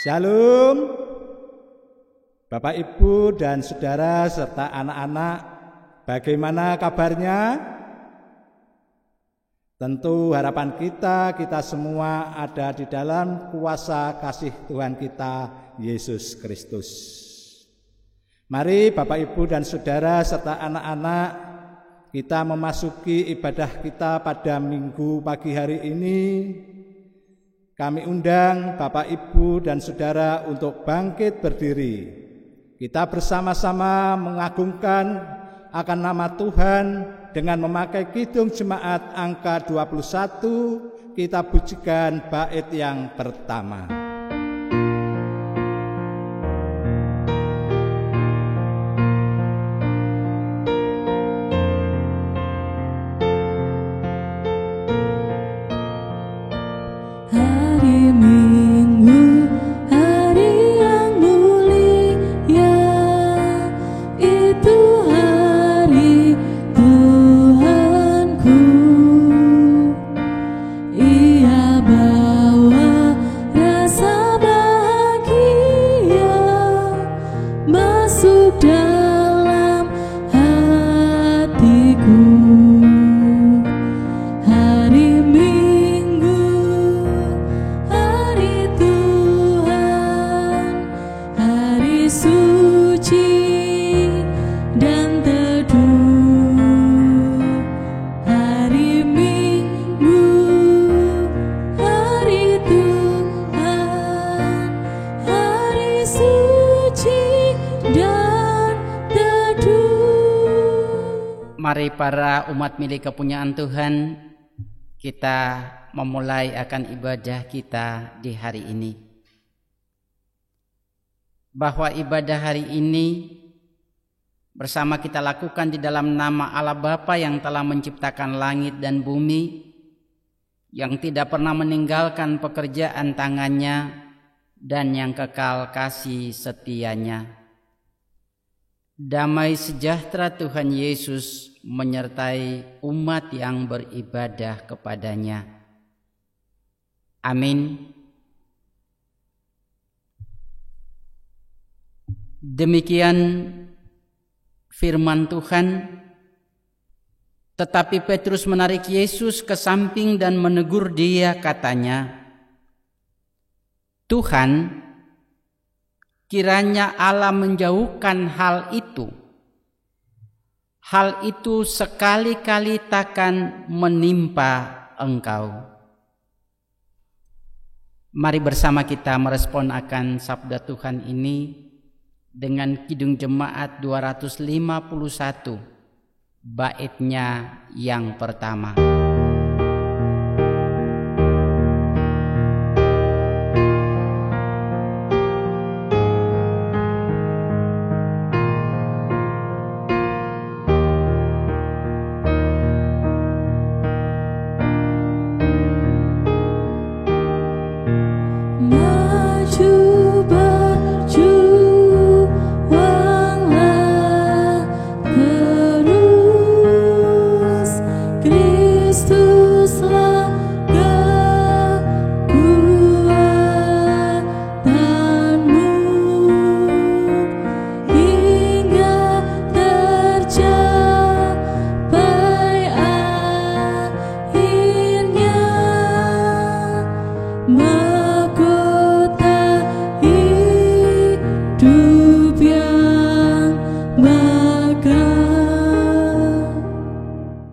Shalom, Bapak, Ibu, dan Saudara, serta anak-anak. Bagaimana kabarnya? Tentu harapan kita semua ada di dalam kuasa kasih Tuhan kita, Yesus Kristus. Mari Bapak, Ibu, dan Saudara, serta anak-anak, kita memasuki ibadah kita pada minggu pagi hari ini. Kami undang Bapak, Ibu, dan Saudara untuk bangkit berdiri. Kita bersama-sama mengagungkan akan nama Tuhan dengan memakai kidung jemaat angka 21. Kita pujikan bait yang pertama. Mari para umat milik kepunyaan Tuhan, kita memulai akan ibadah kita di hari ini. Bahwa ibadah hari ini bersama kita lakukan di dalam nama Allah Bapa yang telah menciptakan langit dan bumi, yang tidak pernah meninggalkan pekerjaan tangannya, dan yang kekal kasih setianya. Damai sejahtera Tuhan Yesus menyertai umat yang beribadah kepadanya. Amin. Demikian firman Tuhan. Tetapi Petrus menarik Yesus ke samping dan menegur dia, katanya, "Tuhan, kiranya Allah menjauhkan hal itu. Hal itu sekali-kali takkan menimpa engkau." Mari bersama kita merespon akan sabda Tuhan ini dengan kidung jemaat 251, baitnya yang pertama.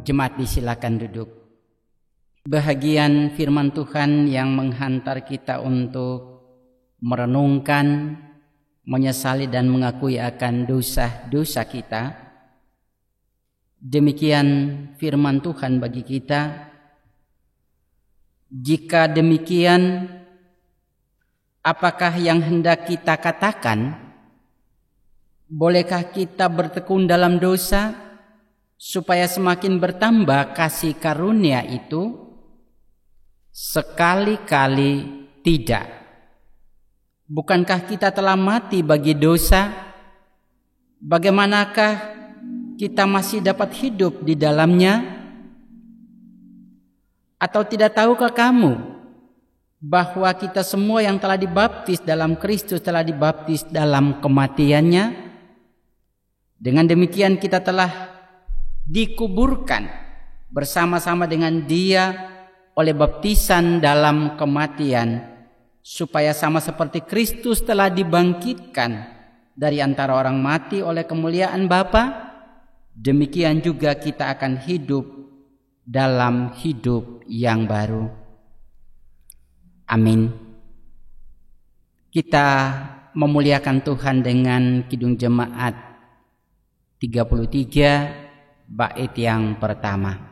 Jemaat disilakan duduk. Bahagian firman Tuhan yang menghantar kita untuk merenungkan, menyesali dan mengakui akan dosa-dosa kita. Demikian firman Tuhan bagi kita. Jika demikian, apakah yang hendak kita katakan? Bolehkah kita bertekun dalam dosa supaya semakin bertambah kasih karunia itu? Sekali-kali tidak. Bukankah kita telah mati bagi dosa? Bagaimanakah kita masih dapat hidup di dalamnya? Atau tidak tahukah kamu bahwa kita semua yang telah dibaptis dalam Kristus telah dibaptis dalam kematiannya. Dengan demikian kita telah dikuburkan bersama-sama dengan Dia oleh baptisan dalam kematian, supaya sama seperti Kristus telah dibangkitkan dari antara orang mati oleh kemuliaan Bapa, demikian juga kita akan hidup dalam hidup yang baru. Amin. Kita memuliakan Tuhan dengan Kidung Jemaat 33 bait yang pertama.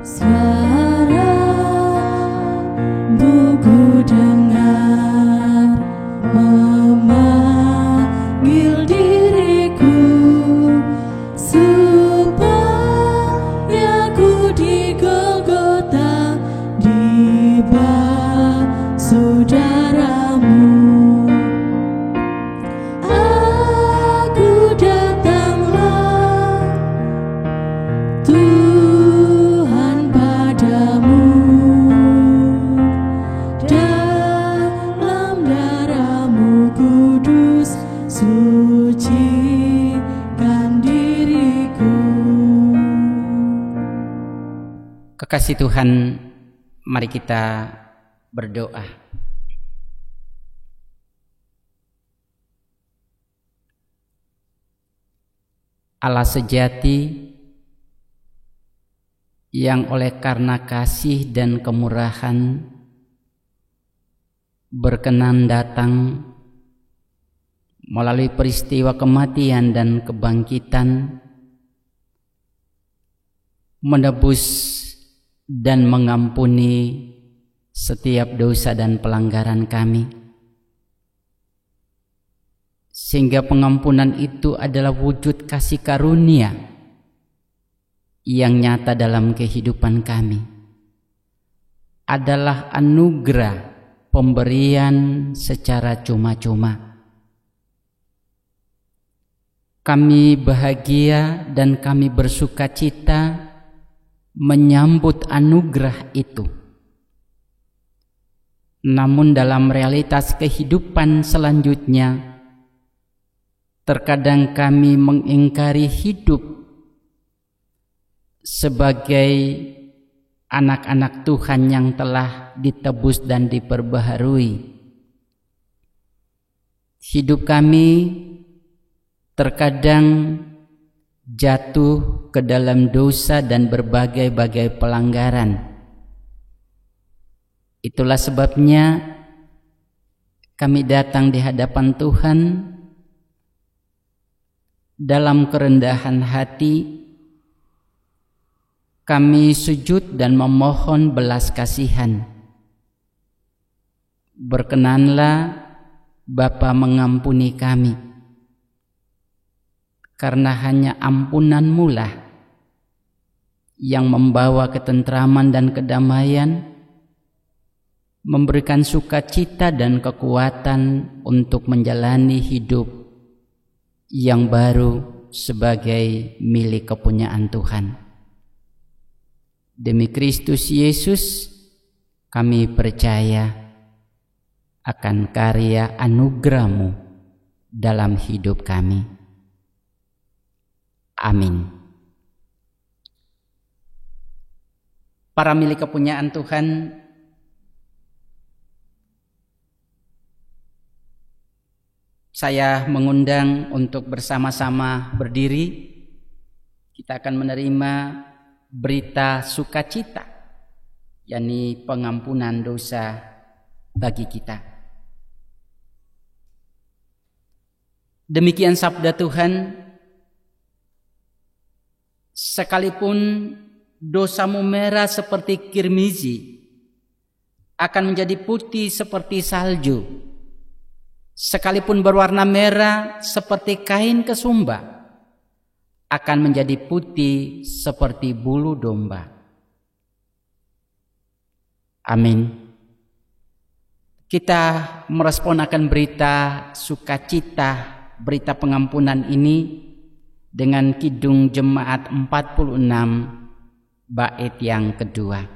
Suara buku dengar memanggil diriku supaya ku di Golgota dibasuh darah-Mu. Aku datanglah Tuhan padamu, dalam darah-Mu kudus sucikan diriku. Kekasih Tuhan, mari kita berdoa. Allah sejati yang oleh karena kasih dan kemurahan berkenan datang melalui peristiwa kematian dan kebangkitan, menebus dan mengampuni setiap dosa dan pelanggaran kami, sehingga pengampunan itu adalah wujud kasih karunia yang nyata dalam kehidupan kami, adalah anugerah pemberian secara cuma-cuma. Kami bahagia dan kami bersuka cita menyambut anugerah itu. Namun dalam realitas kehidupan selanjutnya, terkadang kami mengingkari hidup sebagai anak-anak Tuhan yang telah ditebus dan diperbaharui. Hidup kami terkadang jatuh ke dalam dosa dan berbagai-bagai pelanggaran. Itulah sebabnya kami datang di hadapan Tuhan dalam kerendahan hati. Kami sujud dan memohon belas kasihan. Berkenanlah Bapa mengampuni kami, karena hanya ampunan-Mu lah yang membawa ketentraman dan kedamaian, memberikan sukacita dan kekuatan untuk menjalani hidup yang baru sebagai milik kepunyaan Tuhan. Demi Kristus Yesus, kami percaya akan karya anugerah-Mu dalam hidup kami. Amin. Para milik kepunyaan Tuhan, saya mengundang untuk bersama-sama berdiri. Kita akan menerima berita sukacita, yakni pengampunan dosa bagi kita. Demikian sabda Tuhan, sekalipun dosamu merah seperti kirmizi, akan menjadi putih seperti salju. Sekalipun berwarna merah seperti kain kesumba, akan menjadi putih seperti bulu domba. Amin. Kita merespon akan berita sukacita berita pengampunan ini dengan Kidung Jemaat 46 bait yang kedua.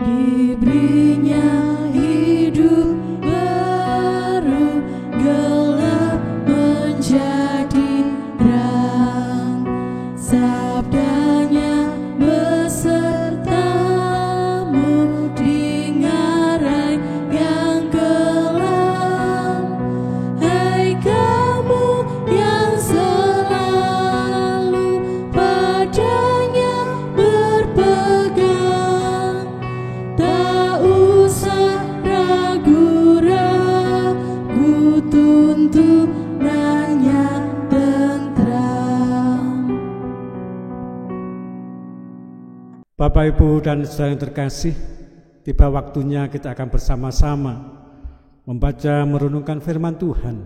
Diberinya hidup baru, gelap menjadi terang, sabdanya besertamu di ngarai yang kelam. Hai kamu yang selalu padanya berpegang, tak usah ragu-ragu, tuntunannya tentram. Bapak, Ibu, dan saudara yang terkasih, tiba waktunya kita akan bersama-sama membaca merenungkan firman Tuhan.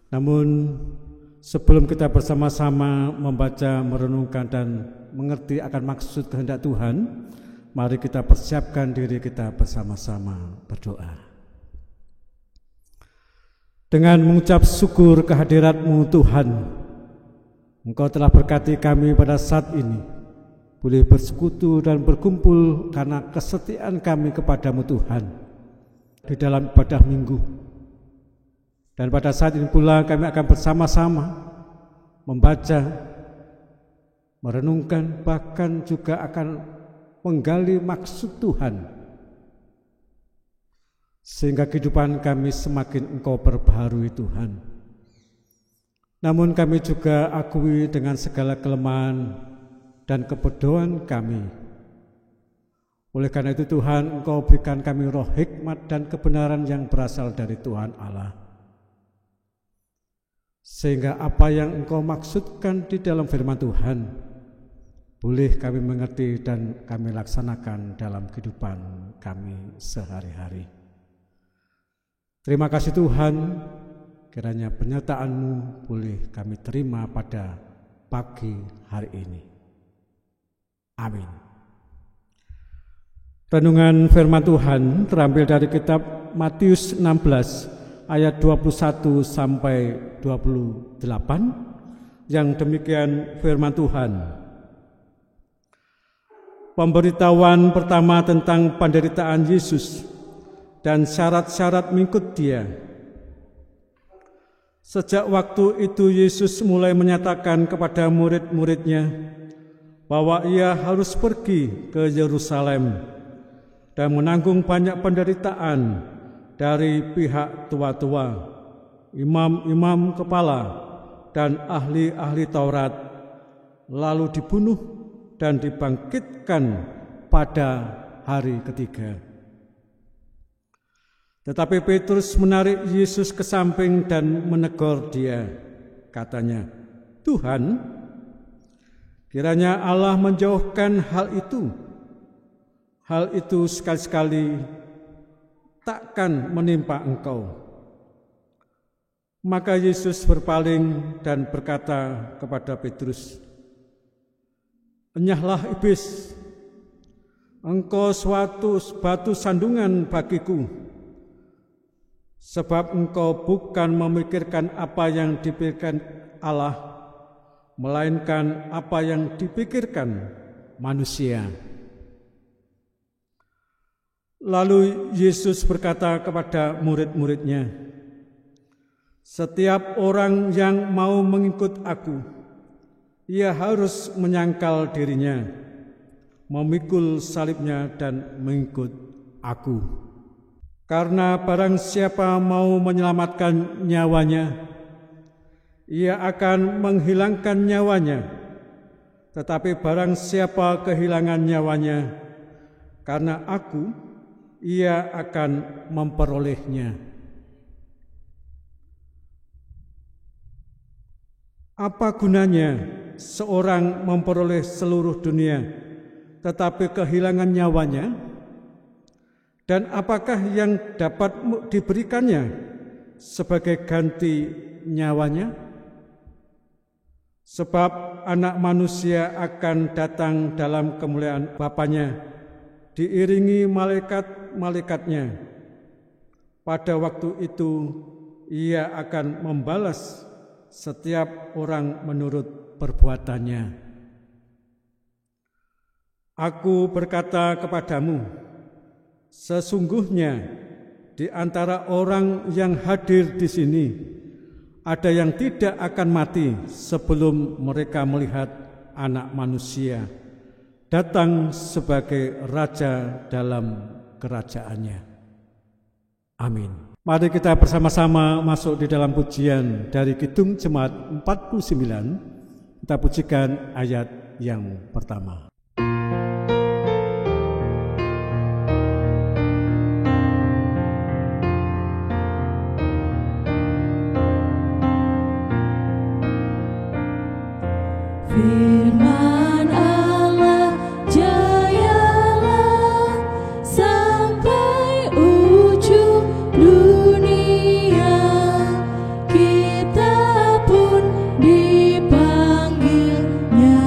Namun sebelum kita bersama-sama membaca, merenungkan, dan mengerti akan maksud kehendak Tuhan, mari kita persiapkan diri kita bersama-sama berdoa. Dengan mengucap syukur kehadirat-Mu Tuhan, Engkau telah berkati kami pada saat ini boleh bersekutu dan berkumpul karena kesetiaan kami kepadamu Tuhan di dalam ibadah minggu. Dan pada saat ini pula kami akan bersama-sama membaca, merenungkan, bahkan juga akan menggali maksud Tuhan, sehingga kehidupan kami semakin Engkau perbaharui Tuhan. Namun kami juga akui dengan segala kelemahan dan kebodohan kami. Oleh karena itu Tuhan, Engkau berikan kami roh hikmat dan kebenaran yang berasal dari Tuhan Allah, sehingga apa yang Engkau maksudkan di dalam firman Tuhan boleh kami mengerti dan kami laksanakan dalam kehidupan kami sehari-hari. Terima kasih Tuhan, kiranya penyertaan-Mu boleh kami terima pada pagi hari ini. Amin. Renungan firman Tuhan terambil dari kitab Matius 16 ayat 21 sampai 28, yang demikian firman Tuhan. Pemberitahuan pertama tentang penderitaan Yesus dan syarat-syarat mengikut Dia. Sejak waktu itu Yesus mulai menyatakan kepada murid-muridnya bahwa Ia harus pergi ke Yerusalem dan menanggung banyak penderitaan dari pihak tua-tua, imam-imam kepala, dan ahli-ahli Taurat, lalu dibunuh dan dibangkitkan pada hari ketiga. Tetapi Petrus menarik Yesus ke samping dan menegur Dia. Katanya, "Tuhan, kiranya Allah menjauhkan hal itu. Hal itu sekali-sekali takkan menimpa Engkau." Maka Yesus berpaling dan berkata kepada Petrus, "Enyahlah iblis, engkau suatu batu sandungan bagiku, sebab engkau bukan memikirkan apa yang dipikirkan Allah, melainkan apa yang dipikirkan manusia." Lalu Yesus berkata kepada murid-muridnya, "Setiap orang yang mau mengikut Aku, ia harus menyangkal dirinya, memikul salibnya dan mengikut Aku. Karena barang siapa mau menyelamatkan nyawanya, ia akan menghilangkan nyawanya. Tetapi barang siapa kehilangan nyawanya karena Aku, ia akan memperolehnya." Apa gunanya seorang memperoleh seluruh dunia tetapi kehilangan nyawanya? Dan apakah yang dapat diberikannya sebagai ganti nyawanya? Sebab anak manusia akan datang dalam kemuliaan Bapanya, diiringi malaikat-malaikatnya. Pada waktu itu ia akan membalas setiap orang menurut perbuatannya. Aku berkata kepadamu, sesungguhnya di antara orang yang hadir di sini ada yang tidak akan mati sebelum mereka melihat Anak Manusia datang sebagai Raja dalam kerajaannya. Amin. Mari kita bersama-sama masuk di dalam pujian dari Kidung Jemaat 49. Kita pujikan ayat yang pertama. Firman Allah jayalah sampai ujung dunia, kita pun dipanggilnya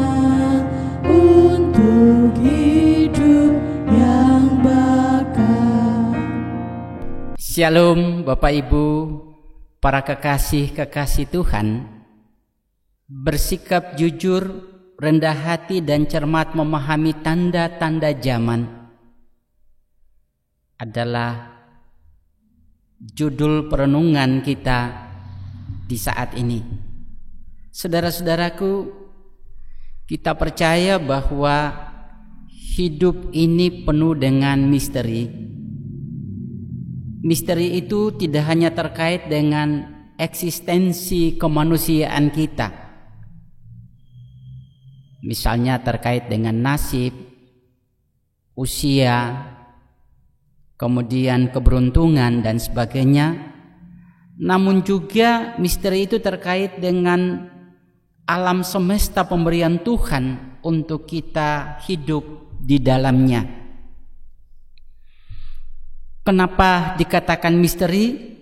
untuk hidup yang bakal. Shalom Bapak Ibu, para kekasih-kekasih Tuhan. Bersikap jujur, rendah hati dan cermat memahami tanda-tanda zaman adalah judul perenungan kita di saat ini. Saudara-saudaraku, kita percaya bahwa hidup ini penuh dengan misteri. Misteri itu tidak hanya terkait dengan eksistensi kemanusiaan kita, misalnya terkait dengan nasib, usia, kemudian keberuntungan dan sebagainya. Namun juga misteri itu terkait dengan alam semesta pemberian Tuhan untuk kita hidup di dalamnya. Kenapa dikatakan misteri?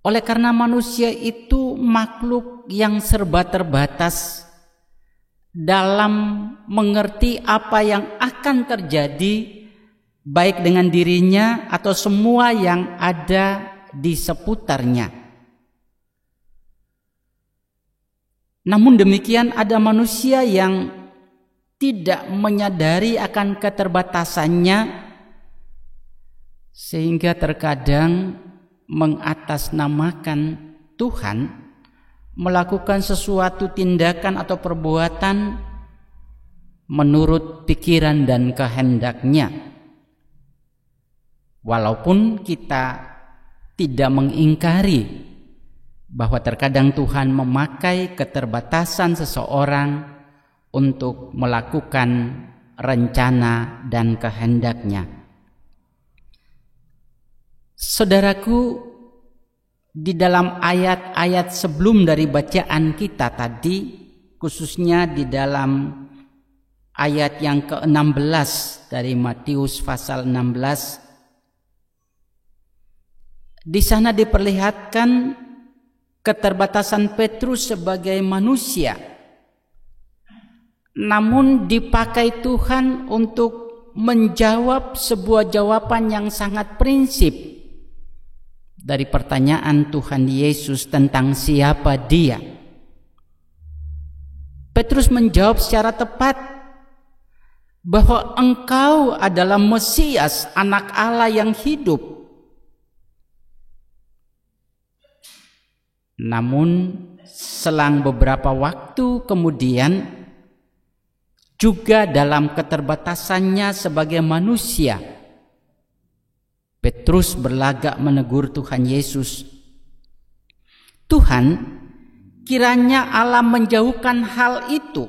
Oleh karena manusia itu makhluk yang serba terbatas dalam mengerti apa yang akan terjadi baik dengan dirinya atau semua yang ada di seputarnya. Namun demikian ada manusia yang tidak menyadari akan keterbatasannya sehingga terkadang mengatasnamakan Tuhan, melakukan sesuatu tindakan atau perbuatan menurut pikiran dan kehendaknya. Walaupun kita tidak mengingkari bahwa terkadang Tuhan memakai keterbatasan seseorang untuk melakukan rencana dan kehendaknya. Saudaraku, di dalam ayat-ayat sebelum dari bacaan kita tadi, khususnya di dalam ayat yang ke-16 dari Matius pasal 16, di sana diperlihatkan keterbatasan Petrus sebagai manusia, namun dipakai Tuhan untuk menjawab sebuah jawaban yang sangat prinsip dari pertanyaan Tuhan Yesus tentang siapa Dia. Petrus menjawab secara tepat bahwa engkau adalah Mesias, anak Allah yang hidup. Namun selang beberapa waktu kemudian, juga dalam keterbatasannya sebagai manusia, Petrus berlagak menegur Tuhan Yesus. Tuhan, kiranya Allah menjauhkan hal itu.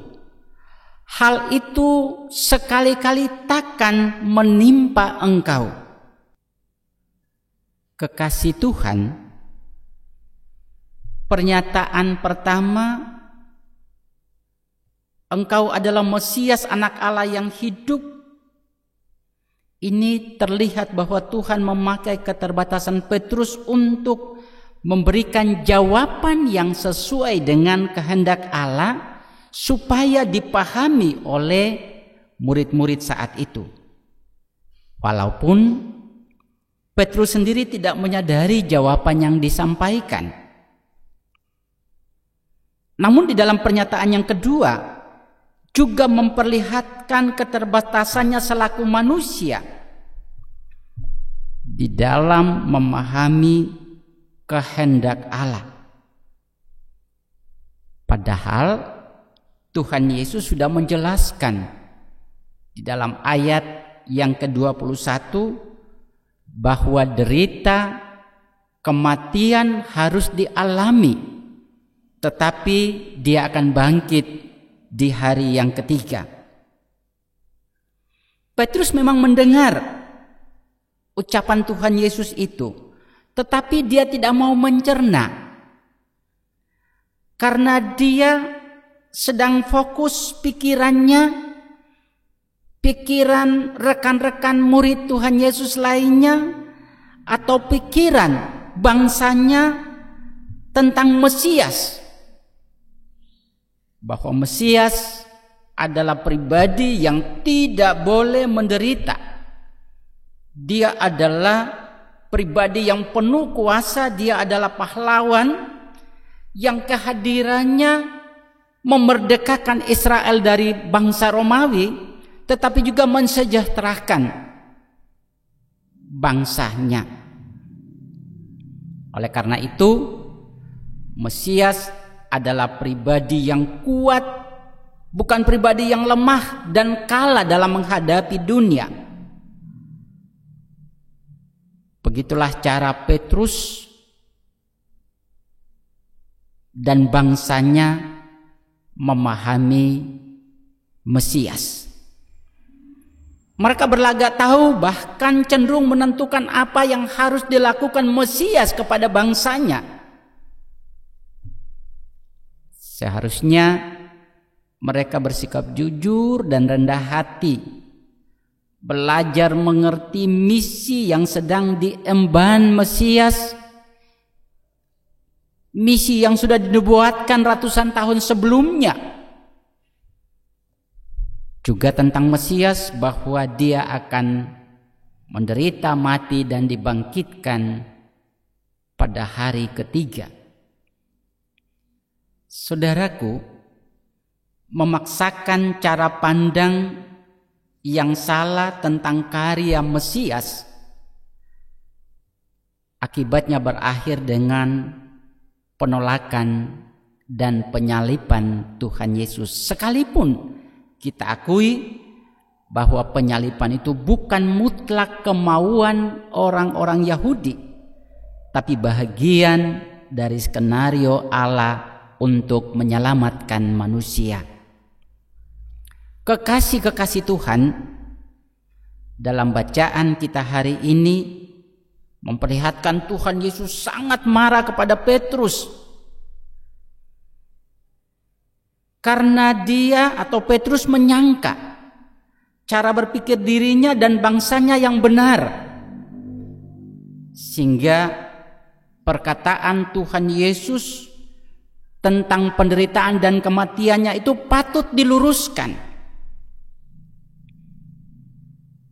Hal itu sekali-kali takkan menimpa engkau. Kekasih Tuhan, pernyataan pertama, engkau adalah Mesias, anak Allah yang hidup, ini terlihat bahwa Tuhan memakai keterbatasan Petrus untuk memberikan jawaban yang sesuai dengan kehendak Allah supaya dipahami oleh murid-murid saat itu. Walaupun Petrus sendiri tidak menyadari jawaban yang disampaikan. Namun di dalam pernyataan yang kedua juga memperlihatkan keterbatasannya selaku manusia di dalam memahami kehendak Allah. Padahal Tuhan Yesus sudah menjelaskan di dalam ayat yang ke-21 bahwa derita kematian harus dialami, tetapi dia akan bangkit di hari yang ketiga. Petrus memang mendengar ucapan Tuhan Yesus itu, tetapi dia tidak mau mencerna karena dia sedang fokus pikirannya, pikiran rekan-rekan murid Tuhan Yesus lainnya, atau pikiran bangsanya tentang Mesias, bahwa Mesias adalah pribadi yang tidak boleh menderita. Dia adalah pribadi yang penuh kuasa, dia adalah pahlawan yang kehadirannya memerdekakan Israel dari bangsa Romawi, tetapi juga mensejahterakan bangsanya. Oleh karena itu, Mesias adalah pribadi yang kuat, bukan pribadi yang lemah dan kalah dalam menghadapi dunia. Begitulah cara Petrus dan bangsanya memahami Mesias. Mereka berlagak tahu, bahkan cenderung menentukan apa yang harus dilakukan Mesias kepada bangsanya. Seharusnya mereka bersikap jujur dan rendah hati, belajar mengerti misi yang sedang diemban Mesias, misi yang sudah dinubuatkan ratusan tahun sebelumnya, juga tentang Mesias, bahwa dia akan menderita, mati, dan dibangkitkan pada hari ketiga. Saudaraku, memaksakan cara pandang yang salah tentang karya Mesias akibatnya berakhir dengan penolakan dan penyaliban Tuhan Yesus. Sekalipun kita akui bahwa penyaliban itu bukan mutlak kemauan orang-orang Yahudi, tapi bahagian dari skenario Allah untuk menyelamatkan manusia. Kekasih-kekasih Tuhan, dalam bacaan kita hari ini memperlihatkan Tuhan Yesus sangat marah kepada Petrus karena dia atau Petrus menyangka cara berpikir dirinya dan bangsanya yang benar, sehingga perkataan Tuhan Yesus tentang penderitaan dan kematiannya itu patut diluruskan.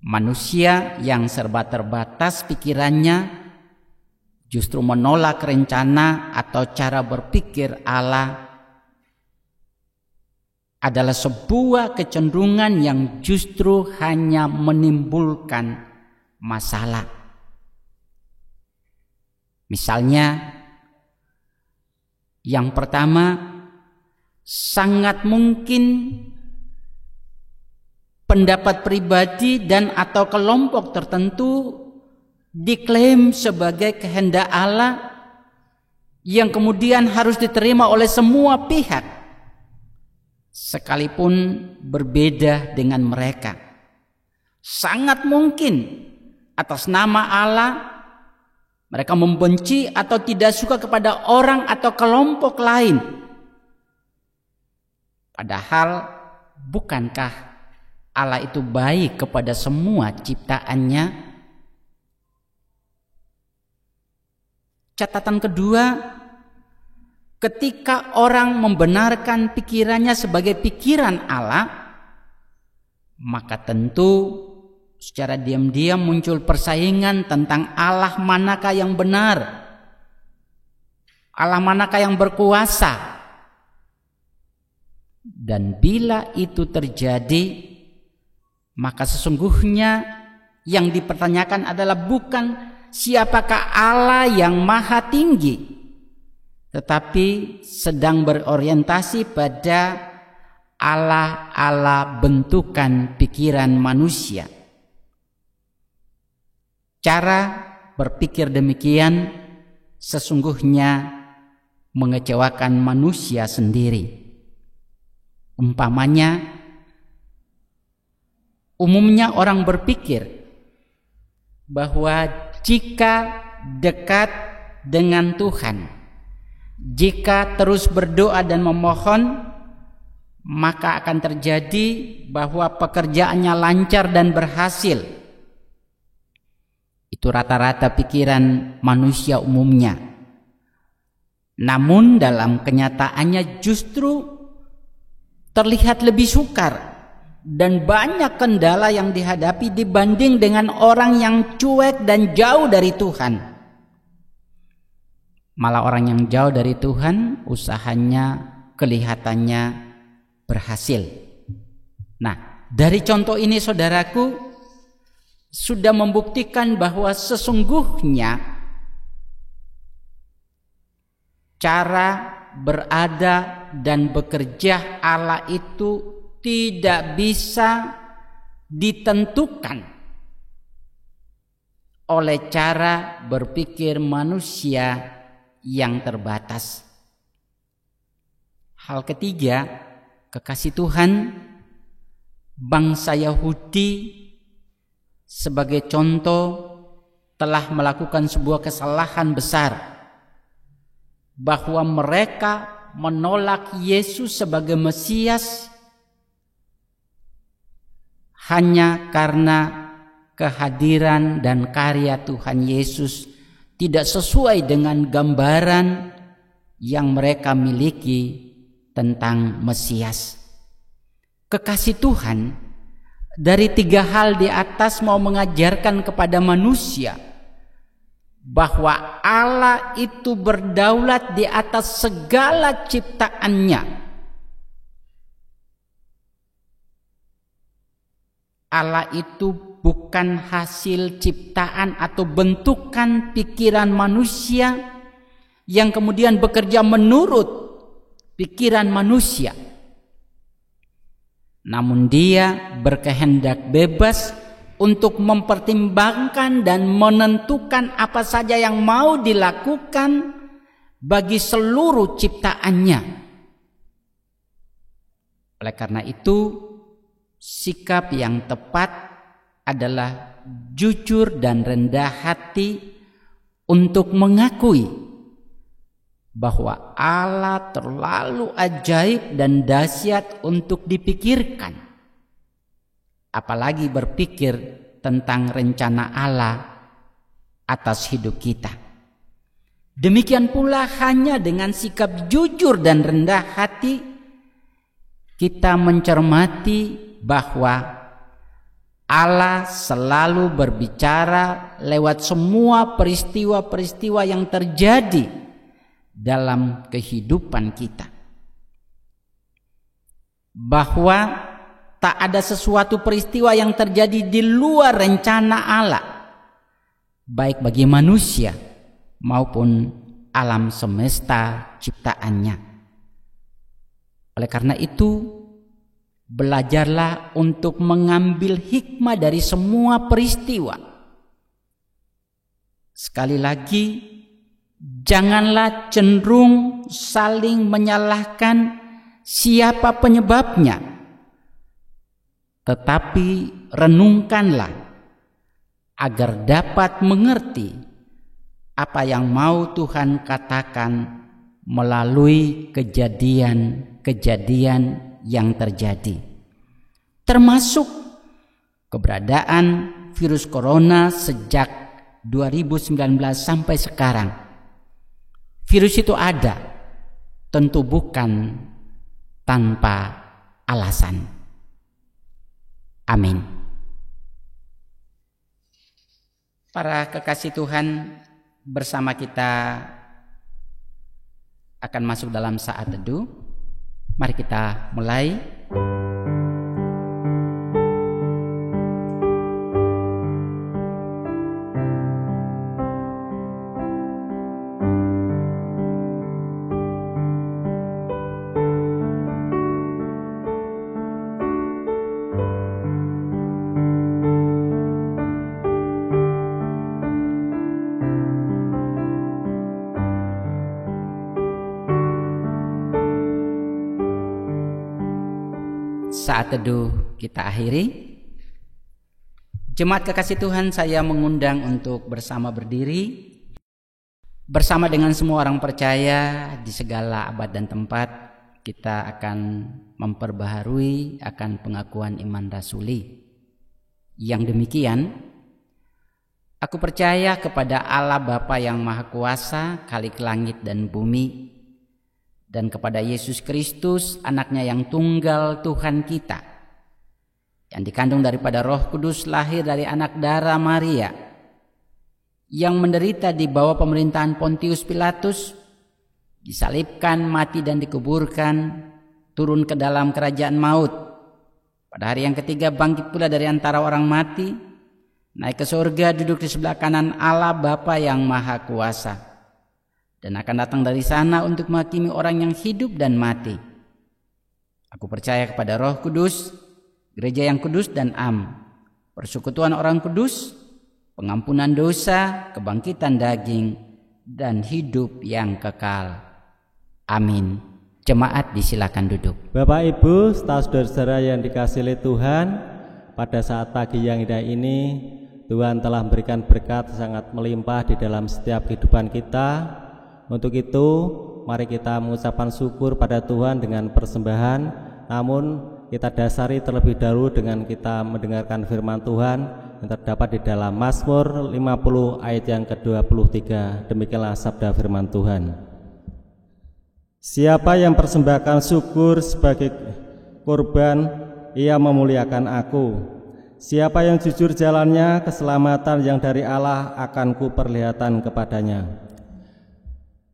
Manusia yang serba terbatas pikirannya justru menolak rencana atau cara berpikir Allah adalah sebuah kecenderungan yang justru hanya menimbulkan masalah. Misalnya, yang pertama, sangat mungkin pendapat pribadi dan atau kelompok tertentu diklaim sebagai kehendak Allah yang kemudian harus diterima oleh semua pihak, sekalipun berbeda dengan mereka. Sangat mungkin atas nama Allah mereka membenci atau tidak suka kepada orang atau kelompok lain. Padahal bukankah Allah itu baik kepada semua ciptaannya? Catatan kedua, ketika orang membenarkan pikirannya sebagai pikiran Allah, maka tentu secara diam-diam muncul persaingan tentang Allah manakah yang benar, Allah manakah yang berkuasa. Dan bila itu terjadi, maka sesungguhnya yang dipertanyakan adalah bukan siapakah Allah yang maha tinggi, tetapi sedang berorientasi pada Allah bentukan pikiran manusia. Cara berpikir demikian sesungguhnya mengecewakan manusia sendiri. Umpamanya, umumnya orang berpikir bahwa jika dekat dengan Tuhan, jika terus berdoa dan memohon, maka akan terjadi bahwa pekerjaannya lancar dan berhasil. Itu rata-rata pikiran manusia umumnya. Namun dalam kenyataannya justru terlihat lebih sukar dan banyak kendala yang dihadapi dibanding dengan orang yang cuek dan jauh dari Tuhan. Malah orang yang jauh dari Tuhan usahanya kelihatannya berhasil. Nah, dari contoh ini saudaraku sudah membuktikan bahwa sesungguhnya cara berada dan bekerja Allah itu tidak bisa ditentukan oleh cara berpikir manusia yang terbatas. Hal ketiga, kekasih Tuhan, bangsa Yahudi sebagai contoh telah melakukan sebuah kesalahan besar, bahwa mereka menolak Yesus sebagai Mesias hanya karena kehadiran dan karya Tuhan Yesus tidak sesuai dengan gambaran yang mereka miliki tentang Mesias. Kekasih Tuhan dari 3 hal di atas mau mengajarkan kepada manusia bahwa Allah itu berdaulat di atas segala ciptaannya. Allah itu bukan hasil ciptaan atau bentukan pikiran manusia yang kemudian bekerja menurut pikiran manusia. Namun Dia berkehendak bebas untuk mempertimbangkan dan menentukan apa saja yang mau dilakukan bagi seluruh ciptaannya. Oleh karena itu, sikap yang tepat adalah jujur dan rendah hati untuk mengakui bahwa Allah terlalu ajaib dan dahsyat untuk dipikirkan. Apalagi berpikir tentang rencana Allah atas hidup kita. Demikian pula hanya dengan sikap jujur dan rendah hati kita mencermati bahwa Allah selalu berbicara lewat semua peristiwa-peristiwa yang terjadi dalam kehidupan kita. Bahwa tak ada sesuatu peristiwa yang terjadi di luar rencana Allah, baik bagi manusia maupun alam semesta ciptaannya. Oleh karena itu, belajarlah untuk mengambil hikmah dari semua peristiwa. Sekali lagi, janganlah cenderung saling menyalahkan siapa penyebabnya, tetapi renungkanlah agar dapat mengerti apa yang mau Tuhan katakan melalui kejadian-kejadian yang terjadi, termasuk keberadaan virus corona sejak 2019 sampai sekarang. Virus itu ada, tentu bukan tanpa alasan. Amin. Para kekasih Tuhan, bersama kita akan masuk dalam saat teduh. Mari kita mulai. Saat teduh kita akhiri. Jemaat kekasih Tuhan, saya mengundang untuk bersama berdiri. Bersama dengan semua orang percaya di segala abad dan tempat, kita akan memperbaharui akan pengakuan iman rasuli. Yang demikian, aku percaya kepada Allah Bapa yang Maha Kuasa, Khalik langit dan bumi, dan kepada Yesus Kristus, anaknya yang tunggal Tuhan kita, yang dikandung daripada Roh Kudus, lahir dari anak darah Maria, yang menderita di bawah pemerintahan Pontius Pilatus, disalibkan, mati dan dikuburkan, turun ke dalam kerajaan maut. Pada hari yang ketiga bangkit pula dari antara orang mati, naik ke surga, duduk di sebelah kanan Allah Bapa yang Maha Kuasa, dan akan datang dari sana untuk menghakimi orang yang hidup dan mati. Aku percaya kepada Roh Kudus, gereja yang kudus dan am, persekutuan orang kudus, pengampunan dosa, kebangkitan daging, dan hidup yang kekal. Amin. Jemaat disilakan duduk. Bapak Ibu, saudara-saudara yang dikasihi oleh Tuhan, pada saat pagi yang indah ini, Tuhan telah memberikan berkat sangat melimpah di dalam setiap kehidupan kita. Untuk itu, mari kita mengucapkan syukur pada Tuhan dengan persembahan. Namun kita dasari terlebih dahulu dengan kita mendengarkan firman Tuhan yang terdapat di dalam Mazmur 50 ayat yang ke-23. Demikianlah sabda firman Tuhan. Siapa yang persembahkan syukur sebagai korban, ia memuliakan aku. Siapa yang jujur jalannya, keselamatan yang dari Allah akan kuperlihatkan kepadanya.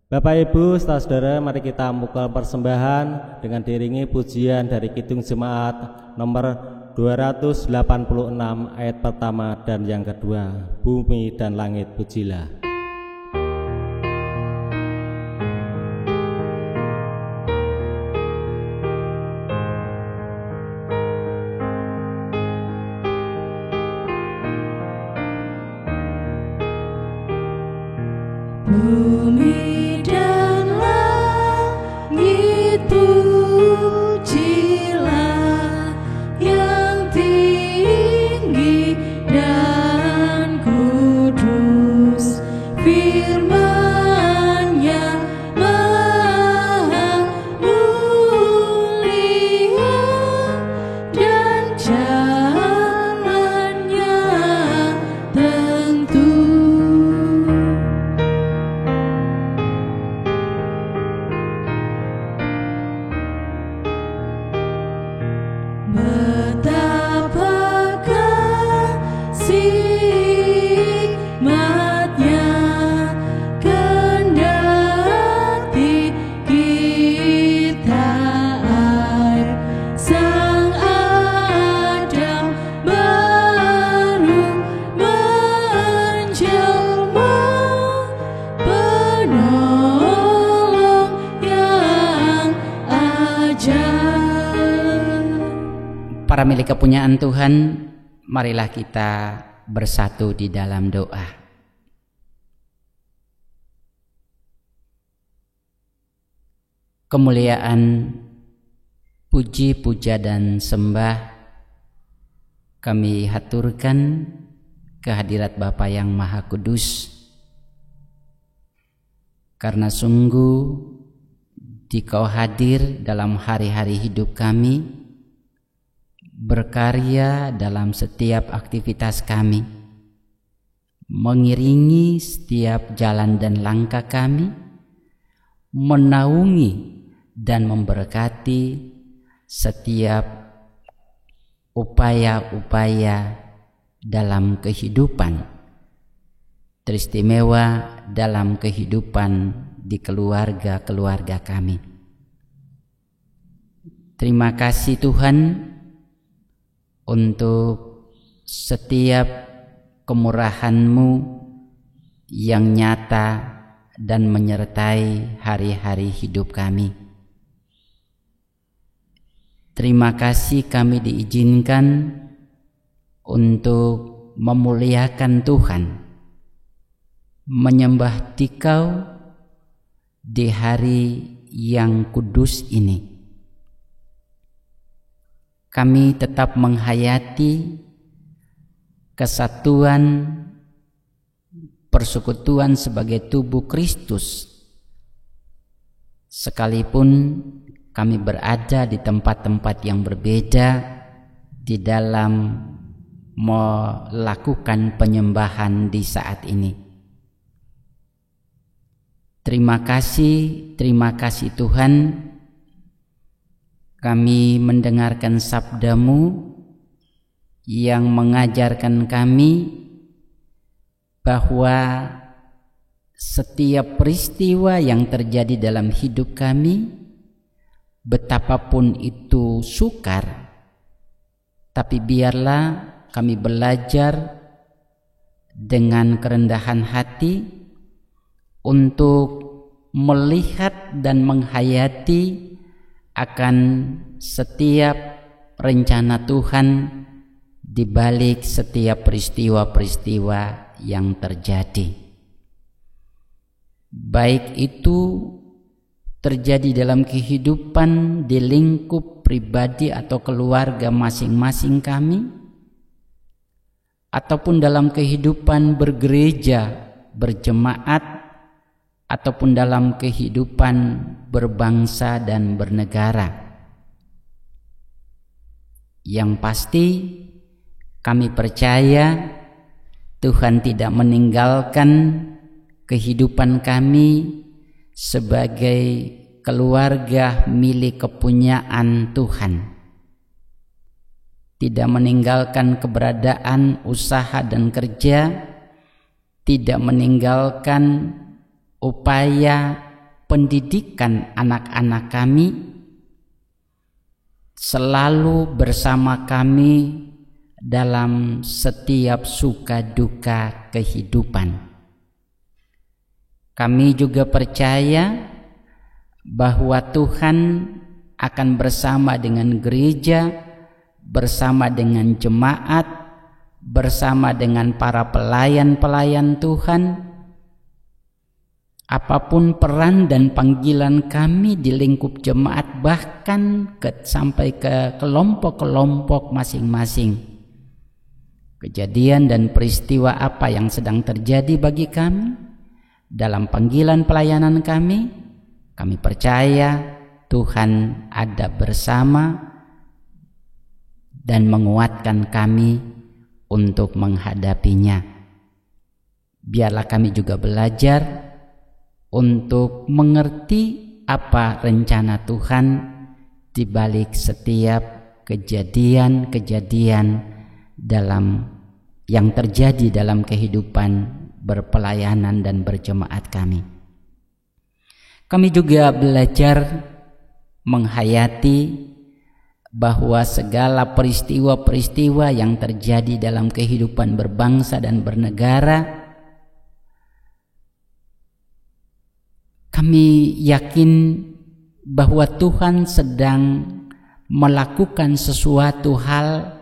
Bapak Ibu, saudara-saudara, mari kita membuka persembahan dengan diiringi pujian dari Kidung Jemaat nomor 286 ayat pertama dan yang kedua. Bumi dan langit pujilah. Bumi dan langit pujilah, yang tinggi dan kudus, firman-Nya maha mulia, dan jalan-Nya tentu. Betapa kasih-Nya kendati kita air, Sang Adam baru menjelma, penolong yang ajaib. Para milik kepunyaan Tuhan, marilah kita bersatu di dalam doa. Kemuliaan, puji, puja, dan sembah kami haturkan kehadirat Bapa yang Maha Kudus, karena sungguh Dikau hadir dalam hari-hari hidup kami, berkarya dalam setiap aktivitas kami, mengiringi setiap jalan dan langkah kami, menaungi dan memberkati setiap upaya-upaya dalam kehidupan, teristimewa dalam kehidupan di keluarga-keluarga kami. Terima kasih Tuhan untuk setiap kemurahan-Mu yang nyata dan menyertai hari-hari hidup kami. Terima kasih kami diizinkan untuk memuliakan Tuhan, menyembah Dikau di hari yang kudus ini. Kami tetap menghayati kesatuan persekutuan sebagai tubuh Kristus, sekalipun kami berada di tempat-tempat yang berbeda di dalam melakukan penyembahan di saat ini. Terima kasih Tuhan, kami mendengarkan sabda-Mu yang mengajarkan kami bahwa setiap peristiwa yang terjadi dalam hidup kami, betapapun itu sukar, tapi biarlah kami belajar dengan kerendahan hati untuk melihat dan menghayati akan setiap rencana Tuhan di balik setiap peristiwa-peristiwa yang terjadi. Baik itu terjadi dalam kehidupan di lingkup pribadi atau keluarga masing-masing kami, ataupun dalam kehidupan bergereja, berjemaat, ataupun dalam kehidupan berbangsa dan bernegara. Yang pasti kami percaya Tuhan tidak meninggalkan kehidupan kami sebagai keluarga milik kepunyaan Tuhan, tidak meninggalkan keberadaan usaha dan kerja, tidak meninggalkan upaya pendidikan anak-anak kami, selalu bersama kami dalam setiap suka duka kehidupan. Kami juga percaya bahwa Tuhan akan bersama dengan gereja, bersama dengan jemaat, bersama dengan para pelayan-pelayan Tuhan. Apapun peran dan panggilan kami di lingkup jemaat, bahkan sampai ke kelompok-kelompok masing-masing. Kejadian dan peristiwa apa yang sedang terjadi bagi kami dalam panggilan pelayanan kami percaya Tuhan ada bersama dan menguatkan kami untuk menghadapinya. Biarlah kami juga belajar untuk mengerti apa rencana Tuhan di balik setiap kejadian-kejadian yang terjadi dalam kehidupan berpelayanan dan berjemaat kami. Kami juga belajar menghayati bahwa segala peristiwa-peristiwa yang terjadi dalam kehidupan berbangsa dan bernegara, kami yakin bahwa Tuhan sedang melakukan sesuatu hal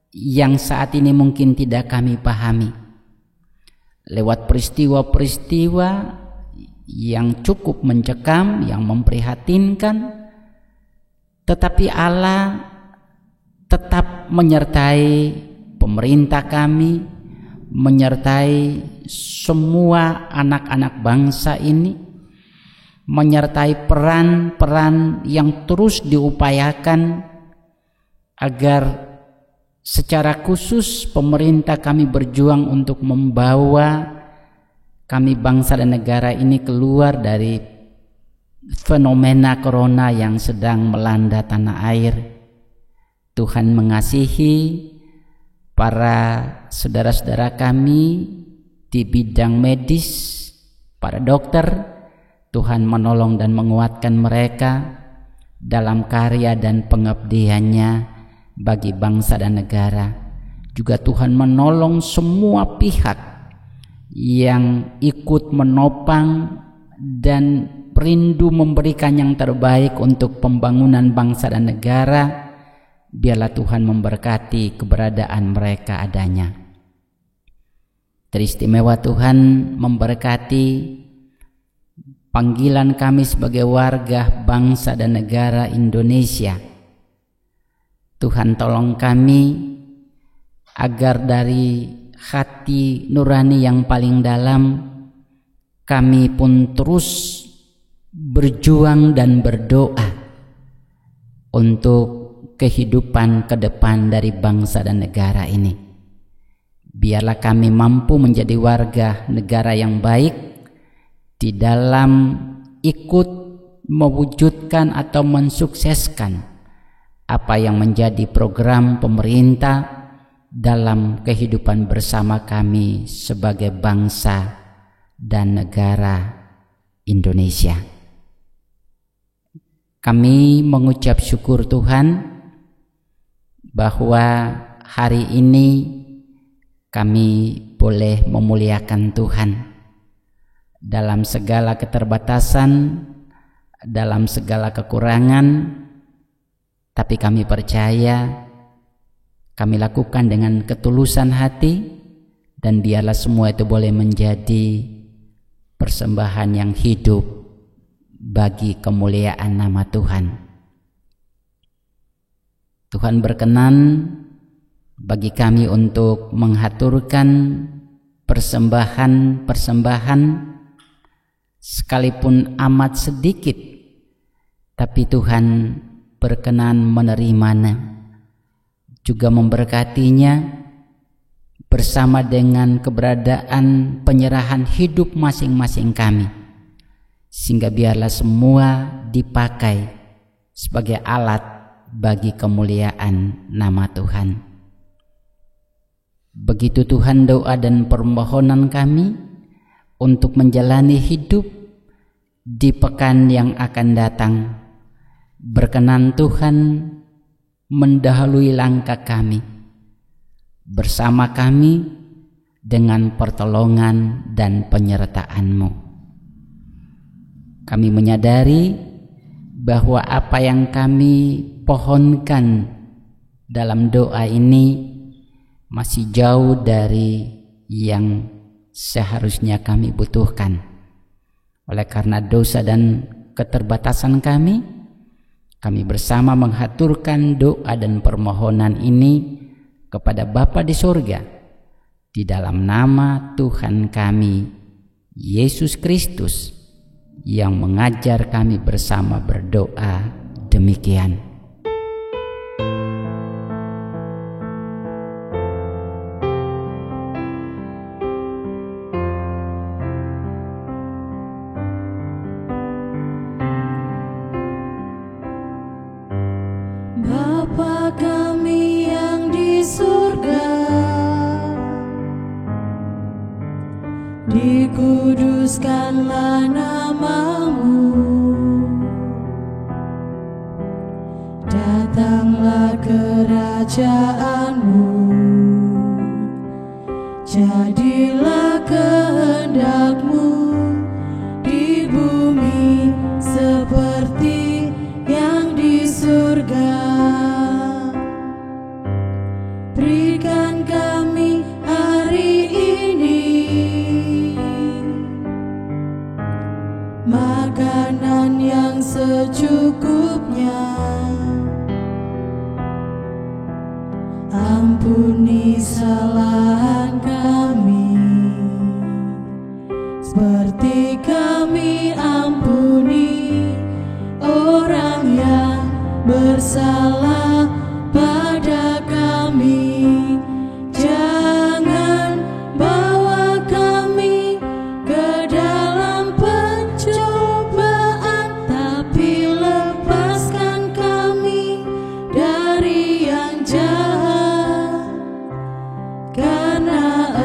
yang saat ini mungkin tidak kami pahami. Lewat peristiwa-peristiwa yang cukup mencekam, yang memprihatinkan, tetapi Allah tetap menyertai pemerintah kami, menyertai semua anak-anak bangsa ini, menyertai peran-peran yang terus diupayakan agar secara khusus pemerintah kami berjuang untuk membawa kami bangsa dan negara ini keluar dari fenomena corona yang sedang melanda tanah air. Tuhan mengasihi para saudara-saudara kami di bidang medis, para dokter. Tuhan menolong dan menguatkan mereka dalam karya dan pengabdiannya bagi bangsa dan negara. Juga Tuhan menolong semua pihak yang ikut menopang dan rindu memberikan yang terbaik untuk pembangunan bangsa dan negara. Biarlah Tuhan memberkati keberadaan mereka adanya. Teristimewa Tuhan memberkati panggilan kami sebagai warga bangsa dan negara Indonesia. Tuhan tolong kami agar dari hati nurani yang paling dalam kami pun terus berjuang dan berdoa untuk kehidupan ke depan dari bangsa dan negara ini. Biarlah kami mampu menjadi warga negara yang baik di dalam ikut mewujudkan atau mensukseskan apa yang menjadi program pemerintah dalam kehidupan bersama kami sebagai bangsa dan negara Indonesia. Kami mengucap syukur Tuhan bahwa hari ini kami boleh memuliakan Tuhan dalam segala keterbatasan, dalam segala kekurangan, tapi kami percaya kami lakukan dengan ketulusan hati, dan biarlah semua itu boleh menjadi persembahan yang hidup bagi kemuliaan nama Tuhan. Tuhan berkenan bagi kami untuk menghaturkan persembahan-persembahan sekalipun amat sedikit, tapi Tuhan berkenan menerimanya, juga memberkatinya bersama dengan keberadaan penyerahan hidup masing-masing kami, sehingga biarlah semua dipakai sebagai alat bagi kemuliaan nama Tuhan. Begitu Tuhan doa dan permohonan kami untuk menjalani hidup di pekan yang akan datang. Berkenan Tuhan mendahului langkah kami, bersama kami dengan pertolongan dan penyertaan-Mu. Kami menyadari bahwa apa yang kami pohonkan dalam doa ini masih jauh dari yang seharusnya kami butuhkan. Oleh karena dosa dan keterbatasan kami bersama menghaturkan doa dan permohonan ini kepada Bapa di surga, di dalam nama Tuhan kami Yesus Kristus yang mengajar kami bersama berdoa demikian. Bapa kami yang di surga, dikuduskanlah nama-Mu, datanglah kerajaan-Mu, jadilah kehendak-Mu di bumi seperti yang di surga. Berikan kami hari ini makanan yang secukupnya. Ampuni kesalahan kami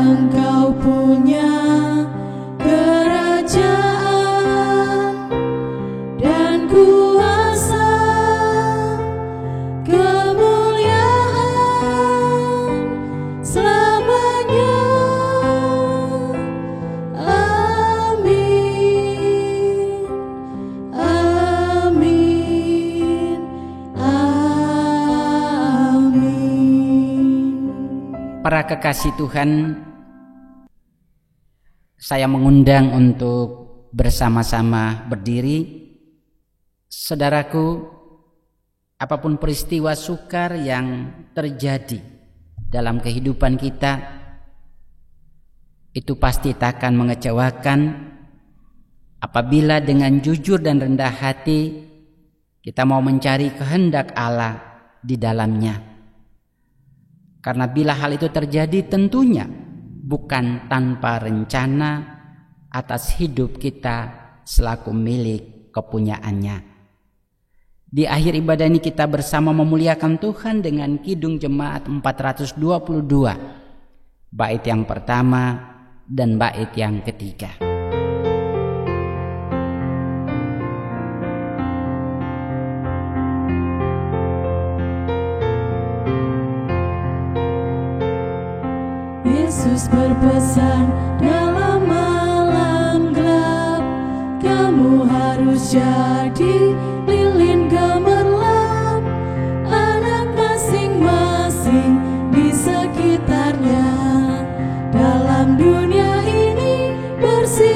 Engkau punya kerajaan dan kuasa, kemuliaan selamanya. Amin, amin, amin. Para kekasih Tuhan, saya mengundang untuk bersama-sama berdiri. Saudaraku, apapun peristiwa sukar yang terjadi dalam kehidupan kita, itu pasti takkan mengecewakan apabila dengan jujur dan rendah hati kita mau mencari kehendak Allah di dalamnya. Karena bila hal itu terjadi, tentunya bukan tanpa rencana atas hidup kita selaku milik kepunyaannya. Di akhir ibadah ini kita bersama memuliakan Tuhan dengan Kidung Jemaat 422, bait yang pertama dan bait yang ketiga. Yesus berpesan dalam malam gelap, kamu harus jadi lilin gemerlap. Anak masing-masing di sekitarnya, dalam dunia ini bersinarlah.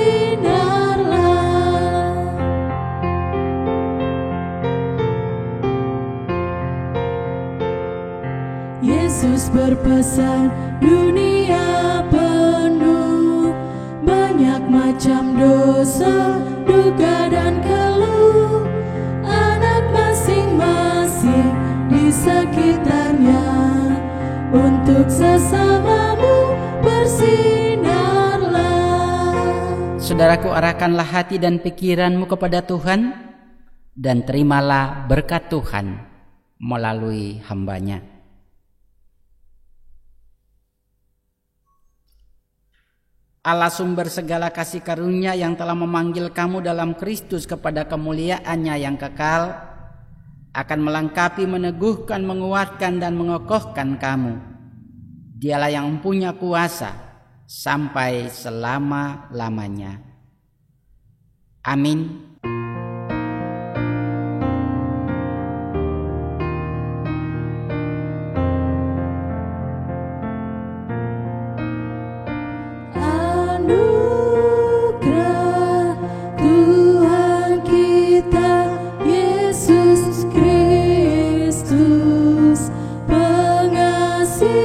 Yesus berpesan, dunia penuh banyak macam dosa, duka dan keluh. Anak masing-masing di sekitarnya, untuk sesamamu bersinarlah. Saudaraku, arahkanlah hati dan pikiranmu kepada Tuhan dan terimalah berkat Tuhan melalui hambanya. Allah sumber segala kasih karunia yang telah memanggil kamu dalam Kristus kepada kemuliaan-Nya yang kekal, akan melengkapi, meneguhkan, menguatkan dan mengokohkan kamu. Dialah yang punya kuasa sampai selama-lamanya. Amin. Anugerah Tuhan kita Yesus Kristus, pengasih